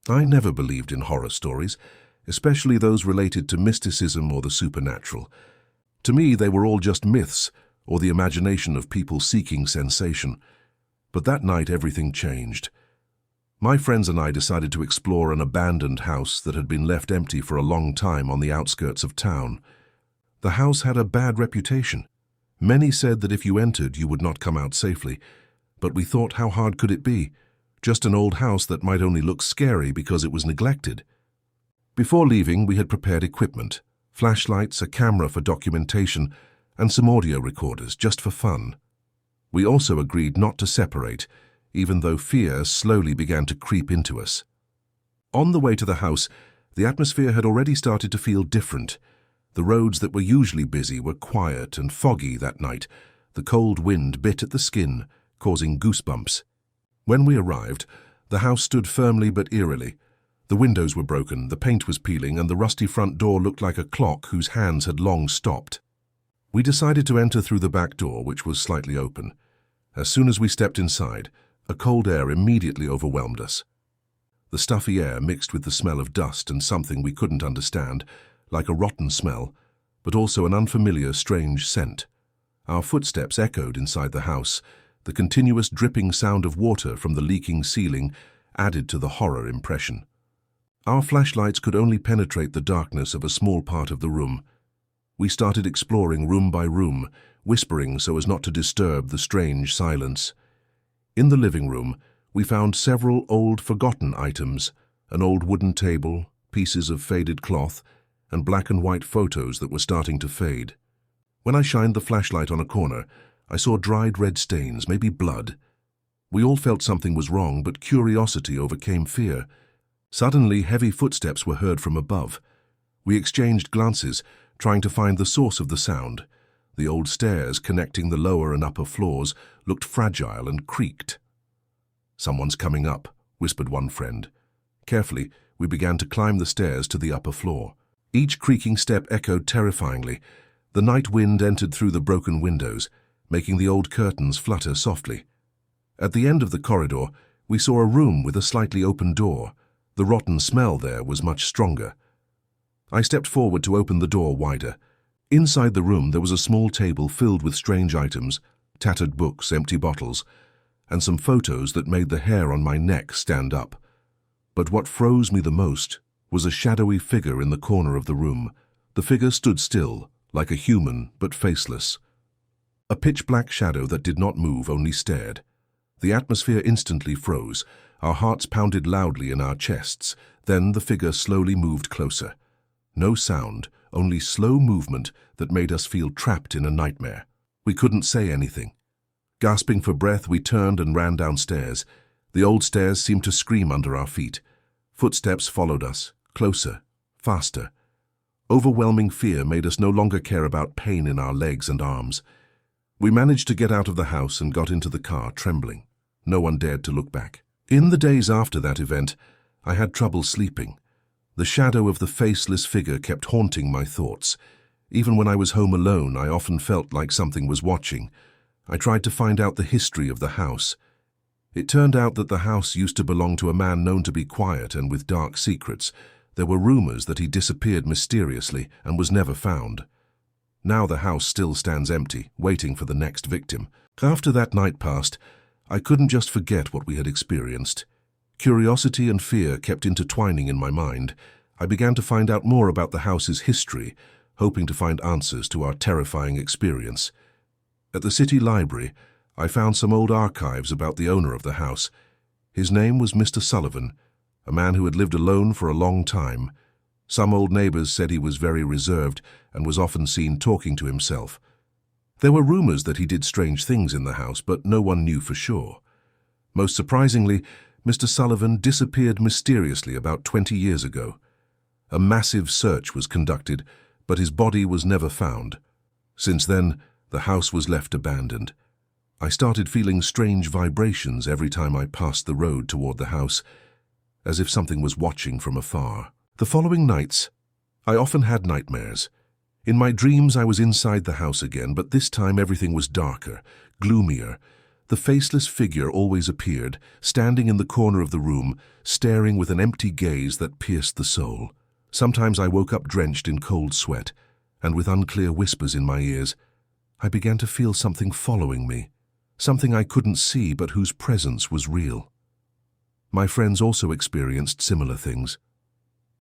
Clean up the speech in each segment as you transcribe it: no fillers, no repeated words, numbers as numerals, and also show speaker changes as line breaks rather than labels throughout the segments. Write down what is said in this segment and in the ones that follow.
I never believed in horror stories, especially those related to mysticism or the supernatural. To me, they were all just myths or the imagination of people seeking sensation. But that night, everything changed. My friends and I decided to explore an abandoned house that had been left empty for a long time on the outskirts of town. The house had a bad reputation. Many said that if you entered, you would not come out safely. But we thought, how hard could it be? Just an old house that might only look scary because it was neglected. Before leaving, we had prepared equipment, flashlights, a camera for documentation, and some audio recorders just for fun. We also agreed not to separate, even though fear slowly began to creep into us. On the way to the house, the atmosphere had already started to feel different. The roads that were usually busy were quiet and foggy that night. The cold wind bit at the skin, causing goosebumps. When we arrived, the house stood firmly but eerily. The windows were broken, the paint was peeling, and the rusty front door looked like a clock whose hands had long stopped. We decided to enter through the back door, which was slightly open. As soon as we stepped inside, a cold air immediately overwhelmed us. The stuffy air mixed with the smell of dust and something we couldn't understand, like a rotten smell, but also an unfamiliar, strange scent. Our footsteps echoed inside the house. The continuous dripping sound of water from the leaking ceiling added to the horror impression. Our flashlights could only penetrate the darkness of a small part of the room. We started exploring room by room, whispering so as not to disturb the strange silence. In the living room, we found several old forgotten items, an old wooden table, pieces of faded cloth, and black and white photos that were starting to fade. When I shined the flashlight on a corner, I saw dried red stains, maybe blood. We all felt something was wrong, but curiosity overcame fear. Suddenly, heavy footsteps were heard from above. We exchanged glances, trying to find the source of the sound. The old stairs connecting the lower and upper floors looked fragile and creaked. "Someone's coming up," whispered one friend. Carefully, we began to climb the stairs to the upper floor. Each creaking step echoed terrifyingly. The night wind entered through the broken windows, making the old curtains flutter softly. At the end of the corridor, we saw a room with a slightly open door. The rotten smell there was much stronger. I stepped forward to open the door wider. Inside the room there was a small table filled with strange items, tattered books, empty bottles, and some photos that made the hair on my neck stand up. But what froze me the most was a shadowy figure in the corner of the room. The figure stood still, like a human, but faceless. A pitch-black shadow that did not move, only stared. The atmosphere instantly froze. Our hearts pounded loudly in our chests. Then the figure slowly moved closer. No sound, only slow movement that made us feel trapped in a nightmare. We couldn't say anything. Gasping for breath, we turned and ran downstairs. The old stairs seemed to scream under our feet. Footsteps followed us, closer, faster. Overwhelming fear made us no longer care about pain in our legs and arms. We managed to get out of the house and got into the car, trembling. No one dared to look back. In the days after that event, I had trouble sleeping. The shadow of the faceless figure kept haunting my thoughts. Even when I was home alone, I often felt like something was watching. I tried to find out the history of the house. It turned out that the house used to belong to a man known to be quiet and with dark secrets. There were rumors that he disappeared mysteriously and was never found. Now the house still stands empty, waiting for the next victim. After that night passed, I couldn't just forget what we had experienced. Curiosity and fear kept intertwining in my mind. I began to find out more about the house's history, hoping to find answers to our terrifying experience. At the city library, I found some old archives about the owner of the house. His name was Mr. Sullivan, a man who had lived alone for a long time. Some old neighbors said he was very reserved and was often seen talking to himself. There were rumors that he did strange things in the house, but no one knew for sure. Most surprisingly, Mr. Sullivan disappeared mysteriously about 20 years ago. A massive search was conducted, but his body was never found. Since then, the house was left abandoned. I started feeling strange vibrations every time I passed the road toward the house, as if something was watching from afar. The following nights, I often had nightmares. In my dreams, I was inside the house again, but this time everything was darker, gloomier. The faceless figure always appeared, standing in the corner of the room, staring with an empty gaze that pierced the soul. Sometimes I woke up drenched in cold sweat, and with unclear whispers in my ears, I began to feel something following me, something I couldn't see but whose presence was real. My friends also experienced similar things.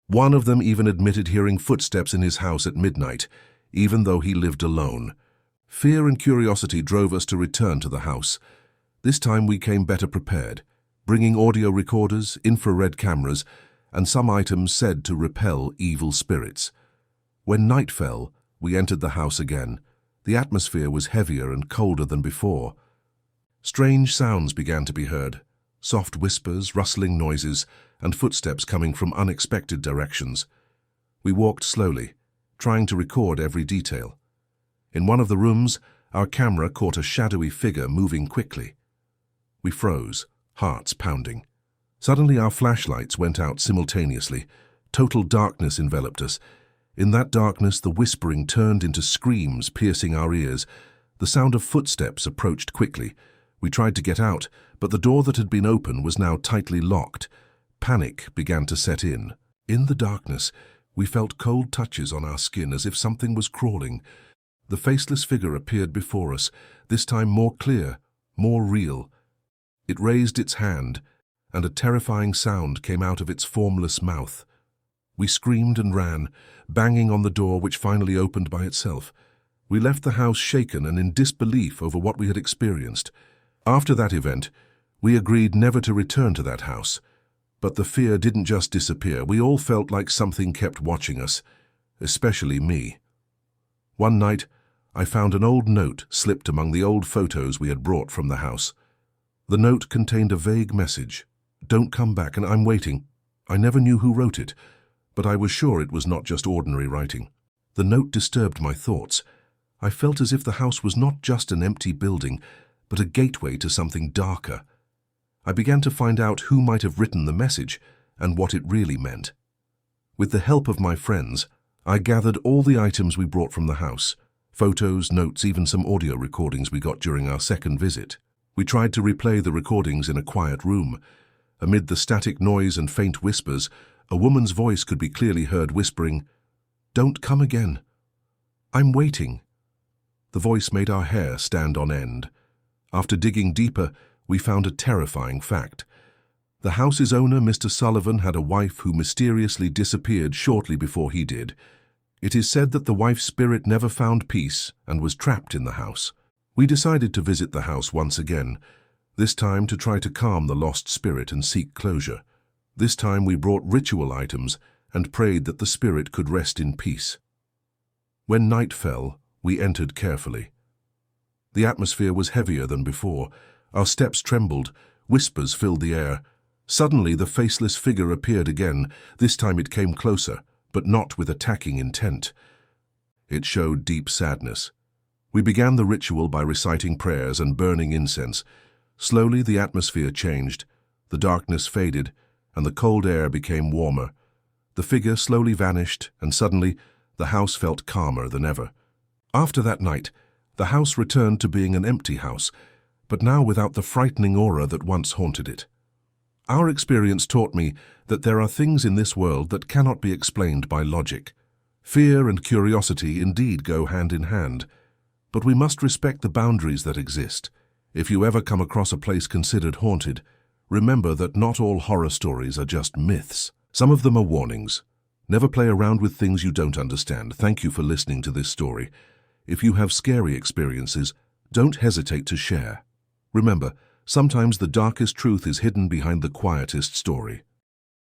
One of them even admitted hearing footsteps in his house at midnight, even though he lived alone. Fear and curiosity drove us to return to the house. This time we came better prepared, bringing audio recorders, infrared cameras, and some items said to repel evil spirits. When night fell, we entered the house again. The atmosphere was heavier and colder than before. Strange sounds began to be heard, soft whispers, rustling noises, and footsteps coming from unexpected directions. We walked slowly, trying to record every detail. In one of the rooms, our camera caught a shadowy figure moving quickly. We froze, hearts pounding. Suddenly our flashlights went out simultaneously. Total darkness enveloped us. In that darkness, the whispering turned into screams piercing our ears. The sound of footsteps approached quickly. We tried to get out, but the door that had been open was now tightly locked. Panic began to set in. In the darkness, we felt cold touches on our skin as if something was crawling. The faceless figure appeared before us, this time more clear, more real. It raised its hand, and a terrifying sound came out of its formless mouth. We screamed and ran, banging on the door which finally opened by itself. We left the house shaken and in disbelief over what we had experienced. After that event, we agreed never to return to that house. But the fear didn't just disappear. We all felt like something kept watching us, especially me. One night, I found an old note slipped among the old photos we had brought from the house. The note contained a vague message. "Don't come back, and I'm waiting." I never knew who wrote it, but I was sure it was not just ordinary writing. The note disturbed my thoughts. I felt as if the house was not just an empty building, but a gateway to something darker. I began to find out who might have written the message and what it really meant. With the help of my friends, I gathered all the items we brought from the house, photos, notes, even some audio recordings we got during our second visit. We tried to replay the recordings in a quiet room. Amid the static noise and faint whispers, a woman's voice could be clearly heard whispering, "Don't come again. I'm waiting." The voice made our hair stand on end. After digging deeper, we found a terrifying fact. The house's owner, Mr. Sullivan, had a wife who mysteriously disappeared shortly before he did. It is said that the wife's spirit never found peace and was trapped in the house. We decided to visit the house once again, this time to try to calm the lost spirit and seek closure. This time we brought ritual items and prayed that the spirit could rest in peace. When night fell, we entered carefully. The atmosphere was heavier than before. Our steps trembled, whispers filled the air. Suddenly the faceless figure appeared again. This time it came closer, but not with attacking intent. It showed deep sadness. We began the ritual by reciting prayers and burning incense. Slowly the atmosphere changed. The darkness faded, and the cold air became warmer. The figure slowly vanished, and suddenly the house felt calmer than ever. After that night, the house returned to being an empty house, but now without the frightening aura that once haunted it. Our experience taught me that there are things in this world that cannot be explained by logic. Fear and curiosity indeed go hand in hand, but we must respect the boundaries that exist. If you ever come across a place considered haunted, remember that not all horror stories are just myths. Some of them are warnings. Never play around with things you don't understand. Thank you for listening to this story. If you have scary experiences, don't hesitate to share. Remember, sometimes the darkest truth is hidden behind the quietest story.